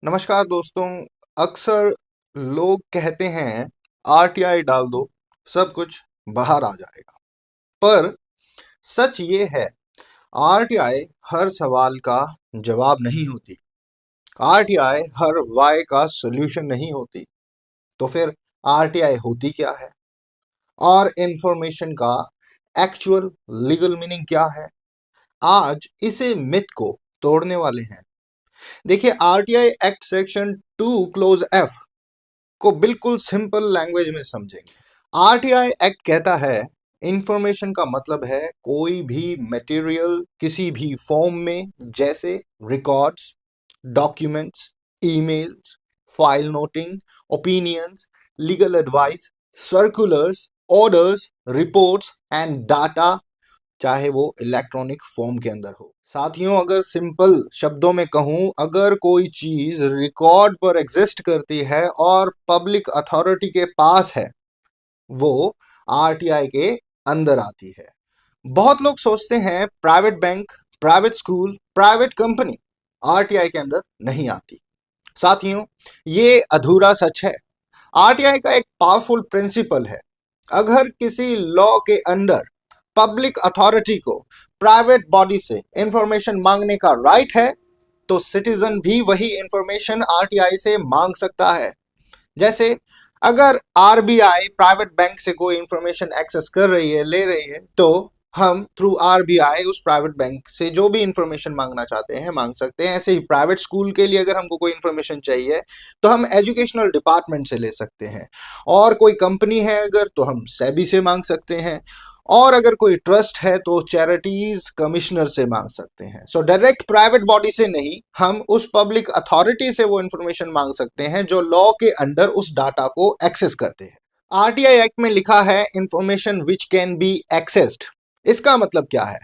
नमस्कार दोस्तों। अक्सर लोग कहते हैं आरटीआई डाल दो, सब कुछ बाहर आ जाएगा। पर सच ये है, आरटीआई हर सवाल का जवाब नहीं होती। आरटीआई हर वाई का सॉल्यूशन नहीं होती। तो फिर आरटीआई होती क्या है और इंफॉर्मेशन का एक्चुअल लीगल मीनिंग क्या है? आज इसे मिथ को तोड़ने वाले हैं। देखिए, RTI act section 2 close F को बिल्कुल सिंपल लैंग्वेज में समझेंगे। आरटीआई एक्ट कहता है, इंफॉर्मेशन का मतलब है कोई भी मटेरियल किसी भी फॉर्म में, जैसे records, documents, emails, file noting, opinions, legal advice, circulars, orders, reports and data, चाहे वो इलेक्ट्रॉनिक फॉर्म के अंदर हो। साथियों, अगर सिंपल शब्दों में कहूं, अगर कोई चीज रिकॉर्ड पर एग्जिस्ट करती है और पब्लिक अथॉरिटी के पास है, वो आरटीआई के अंदर आती है। बहुत लोग सोचते हैं private bank, private school, private company RTI के अंदर नहीं आती। साथियों, ये अधूरा सच है। आरटीआई का एक पावरफुल प्रिंसिपल है, अगर किसी लॉ के अंडर पब्लिक अथॉरिटी को प्राइवेट बॉडी से इंफॉर्मेशन मांगने का राइट है, तो सिटीजन भी वही इंफॉर्मेशन आरटीआई से मांग सकता है। जैसे अगर आरबीआई प्राइवेट बैंक से कोई इंफॉर्मेशन एक्सेस कर रही है, ले रही है, तो हम थ्रू आरबीआई उस प्राइवेट बैंक से जो भी इंफॉर्मेशन मांगना चाहते हैं मांग सकते हैं। ऐसे ही प्राइवेट स्कूल के लिए अगर हमको कोई इंफॉर्मेशन चाहिए तो हम एजुकेशनल डिपार्टमेंट से ले सकते हैं, और कोई कंपनी है अगर तो हम सेबी से मांग सकते हैं, और अगर कोई ट्रस्ट है तो चैरिटीज कमिश्नर से मांग सकते हैं। सो डायरेक्ट प्राइवेट बॉडी से नहीं, हम उस पब्लिक अथॉरिटी से वो इंफॉर्मेशन मांग सकते हैं जो लॉ के अंडर उस डाटा को एक्सेस करते हैं। आरटीआई एक्ट में लिखा है information which can be accessed. इसका मतलब क्या है?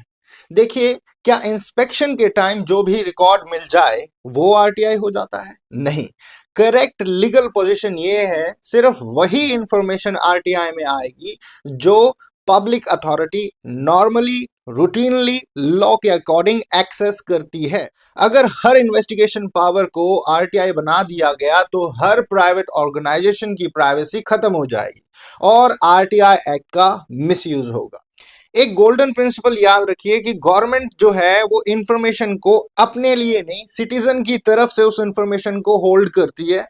देखिए, क्या इंस्पेक्शन के टाइम जो भी रिकॉर्ड मिल जाए वो आरटीआई हो जाता है? नहीं। करेक्ट लीगल पोजीशन ये है, सिर्फ वही इंफॉर्मेशन आरटीआई में आएगी जो public authority normally, routinely law के अकॉर्डिंग एक्सेस करती है। अगर हर इन्वेस्टिगेशन पावर को आरटीआई बना दिया गया तो हर प्राइवेट ऑर्गेनाइजेशन की प्राइवेसी खत्म हो जाएगी और आरटीआई एक्ट का मिसयूज होगा। एक गोल्डन प्रिंसिपल याद रखिए कि गवर्नमेंट जो है वो इंफॉर्मेशन को अपने लिए नहीं, सिटीजन की तरफ से उस इंफॉर्मेशन को होल्ड करती है।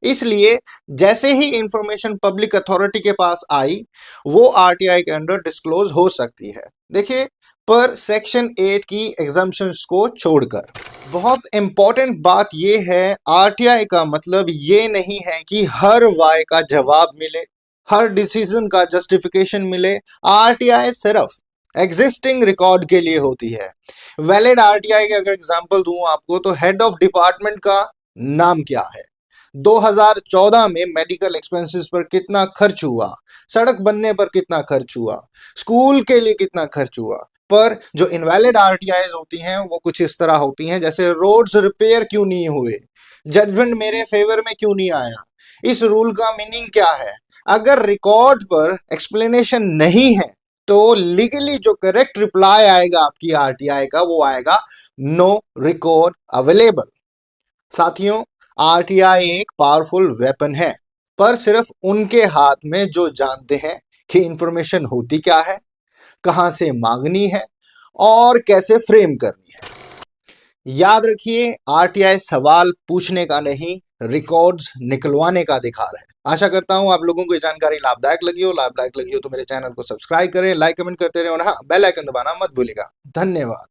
इसलिए जैसे ही इंफॉर्मेशन पब्लिक अथॉरिटी के पास आई, वो आरटीआई के अंडर डिस्क्लोज हो सकती है। देखिए, पर सेक्शन 8 की एग्जम्पशंस को छोड़कर बहुत इंपॉर्टेंट बात यह है, आरटीआई का मतलब ये नहीं है कि हर वाय का जवाब मिले, हर डिसीजन का जस्टिफिकेशन मिले। आरटीआई सिर्फ एग्जिस्टिंग रिकॉर्ड के लिए होती है। वैलिड आरटीआई का अगर एग्जांपल दूं आपको, तो हेड ऑफ डिपार्टमेंट का नाम क्या है, 2014 में मेडिकल एक्सपेंसेस पर कितना खर्च हुआ, सड़क बनने पर कितना खर्च हुआ, स्कूल के लिए कितना खर्च हुआ। पर जो इनवैलिड आरटीआईज होती हैं वो कुछ इस तरह होती हैं, जैसे रोड्स रिपेयर क्यों नहीं हुए, जजमेंट मेरे फेवर में क्यों नहीं आया, इस रूल का मीनिंग क्या है। अगर रिकॉर्ड पर एक्सप्लेनेशन नहीं है तो लीगली जो करेक्ट रिप्लाई आएगा आपकी आरटीआई का, वो आएगा नो रिकॉर्ड अवेलेबल। साथियों, आरटीआई एक पावरफुल वेपन है, पर सिर्फ उनके हाथ में जो जानते हैं कि इंफॉर्मेशन होती क्या है, कहां से मांगनी है और कैसे फ्रेम करनी है। याद रखिए, आरटीआई सवाल पूछने का नहीं, रिकॉर्ड्स निकलवाने का अधिकार है। आशा करता हूं आप लोगों को ये जानकारी लाभदायक लगी हो। लाभदायक लगी हो तो मेरे चैनल को सब्सक्राइब करें, लाइक कमेंट करते रहे और हाँ, बेल आइकन दबाना मत भूलिएगा। धन्यवाद।